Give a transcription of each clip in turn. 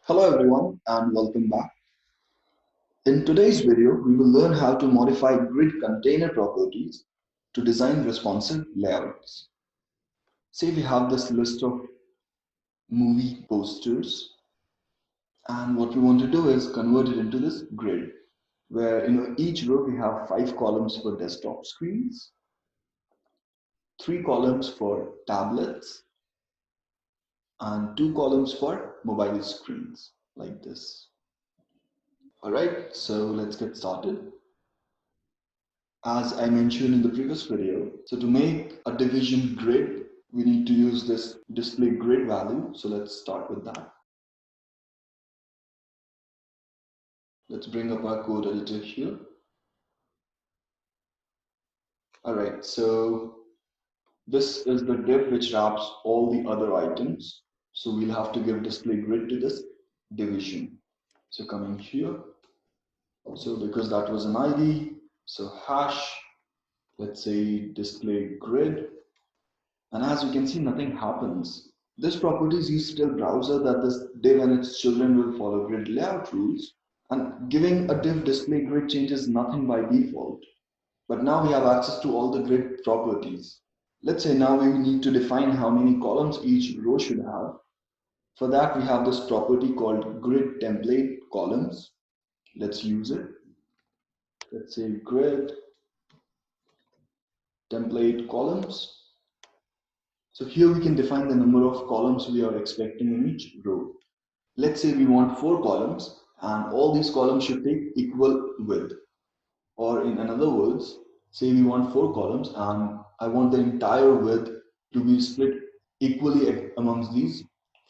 Hello everyone and welcome back. In today's video, we will learn how to modify grid container properties to design responsive layouts. Say we have this list of movie posters and what we want to do is convert it into this grid where in each row we have 5 columns for desktop screens, 3 columns for tablets and 2 columns for mobile screens like this. Alright, so let's get started. As I mentioned in the previous video, so to make a division grid, we need to use this display grid value. So let's start with that. Let's bring up our code editor here. Alright, so this is the div which wraps all the other items. So we'll have to give display grid to this division. So coming here, so because that was an ID, so hash, let's say display grid. And as you can see, nothing happens. This property is used to tell browser that this div and its children will follow grid layout rules, and giving a div display grid changes nothing by default. But now we have access to all the grid properties. Let's say now we need to define how many columns each row should have. For that we have this property called grid template columns. Let's use it. Let's say grid template columns. So here we can define the number of columns we are expecting in each row. Let's say we want 4 columns and all these columns should take equal width. Or in other words, say we want 4 columns and I want the entire width to be split equally amongst these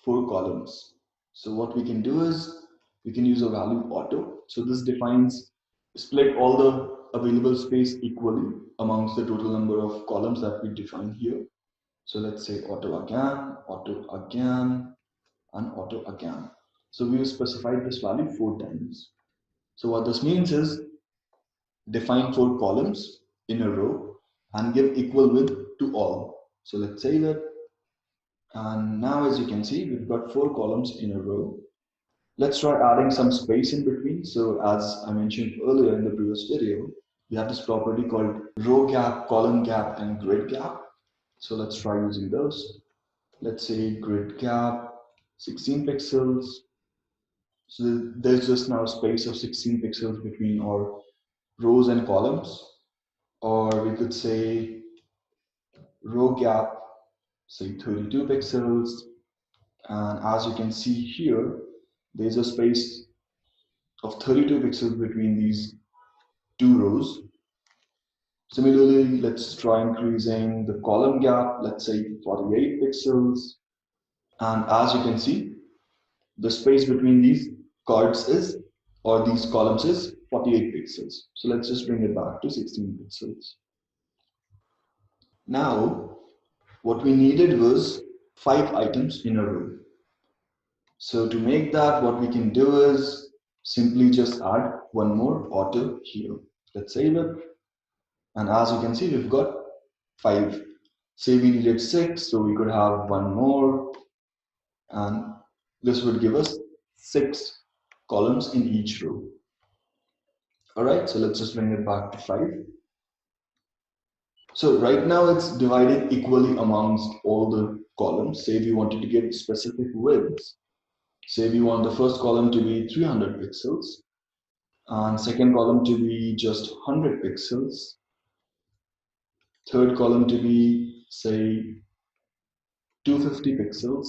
4 columns. So what we can do is we can use a value auto. So this defines split all the available space equally amongst the total number of columns that we define here. So let's say auto again, and auto again. So we will specify this value 4 times. So what this means is define 4 columns in a row and give equal width to all. So let's save it. And now as you can see, we've got 4 columns in a row. Let's try adding some space in between. So as I mentioned earlier in the previous video, we have this property called row gap, column gap, and grid gap. So let's try using those. Let's say grid gap 16 pixels. So there's just now a space of 16 pixels between our rows and columns. Or we could say row gap, say 32 pixels. And as you can see here, there's a space of 32 pixels between these 2 rows. Similarly, let's try increasing the column gap, let's say 48 pixels. And as you can see, the space between these cards is, or these columns is 48 pixels. So let's just bring it back to 16 pixels. Now, what we needed was 5 items in a row. So to make that, what we can do is simply just add one more auto here. Let's save it. And as you can see, we've got 5. Say we needed 6, so we could have one more. And this would give us 6 columns in each row. Alright, so let's just bring it back to 5. So right now it's divided equally amongst all the columns. Say we wanted to give specific widths. Say we want the first column to be 300 pixels and second column to be just 100 pixels. Third column to be, say, 250 pixels.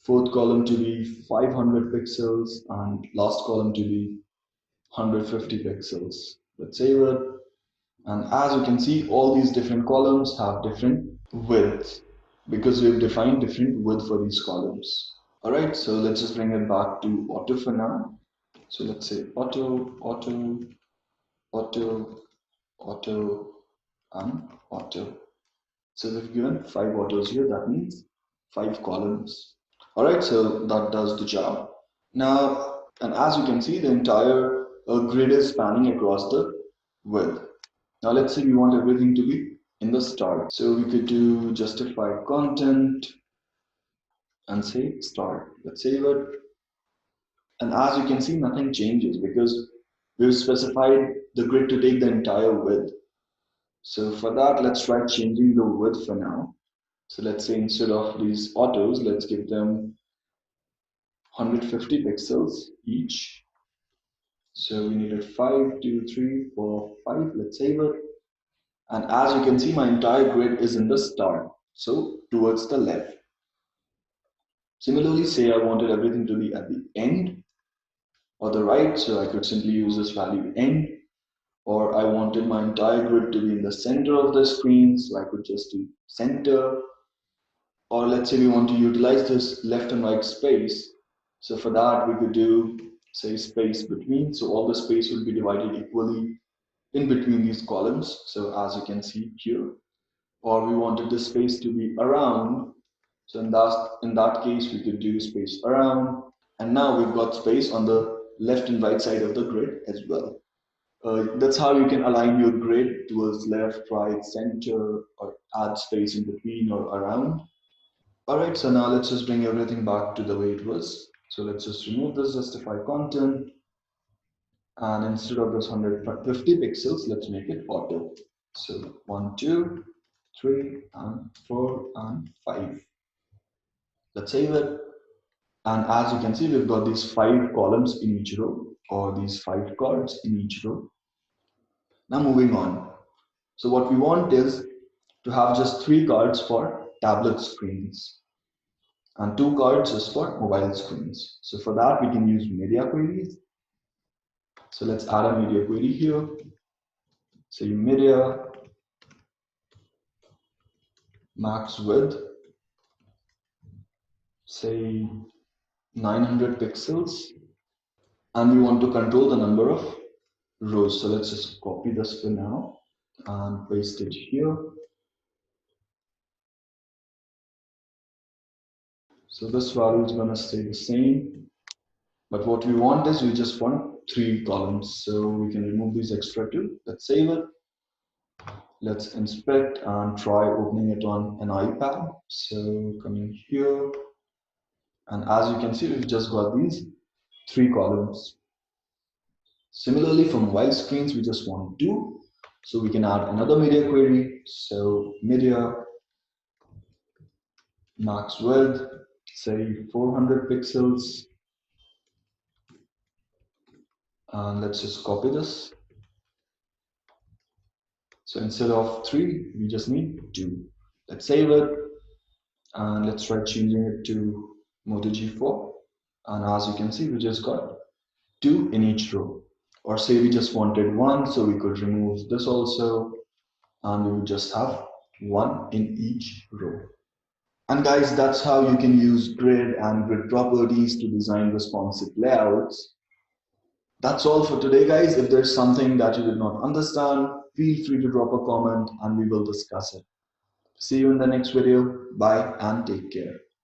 Fourth column to be 500 pixels and last column to be 150 pixels. Let's save it. And as you can see, all these different columns have different widths because we've defined different width for these columns. Alright, so let's just bring it back to auto for now. So let's say auto, auto, auto, auto, and auto. So we've given 5 autos here, that means 5 columns. Alright, so that does the job. Now, and as you can see, the entire grid is spanning across the width. Now let's say we want everything to be in the start. So we could do justified content and say start. Let's save it. And as you can see, nothing changes because we've specified the grid to take the entire width. So for that, let's try changing the width for now. So let's say instead of these autos, let's give them 150 pixels each. So we needed 5, 2, 3, 4, 5. Let's save it. And as you can see, my entire grid is in the start, so towards the left. Similarly, say I wanted everything to be at the end or the right, so I could simply use this value end. Or I wanted my entire grid to be in the center of the screen, so I could just do center. Or let's say we want to utilize this left and right space. So for that, we could do, say, space between. So all the space will be divided equally in between these columns. So as you can see here, or we wanted the space to be around. So in that case, we could do space around. And now we've got space on the left and right side of the grid as well. That's how you can align your grid towards left, right, center, or add space in between or around. All right, so now let's just bring everything back to the way it was. So let's just remove this justify content. And instead of this 150 pixels, let's make it auto. So 1, 2, 3, and 4, and 5. Let's save it. And as you can see, we've got these 5 columns in each row, or these 5 cards in each row. Now moving on. So what we want is to have just 3 cards for tablet screens and 2 cards just for mobile screens. So for that, we can use media queries. So let's add a media query here. Say media max width, say 900 pixels, and we want to control the number of rows. So let's just copy this for now and paste it here. So this value is going to stay the same, but what we want is we just want 3 columns. So we can remove these extra 2. Let's save it. Let's inspect and try opening it on an iPad. So coming here, and as you can see, we've just got these 3 columns. Similarly, for mobile screens, we just want 2. So we can add another media query. So media max width, say 400 pixels. And let's just copy this. So instead of 3, we just need 2. Let's save it. And let's try changing it to MotoG4. And as you can see, we just got 2 in each row. Or say we just wanted 1, so we could remove this also. And we would just have 1 in each row. And guys, that's how you can use grid and grid properties to design responsive layouts. That's all for today, guys. If there's something that you did not understand, feel free to drop a comment and we will discuss it. See you in the next video. Bye and take care.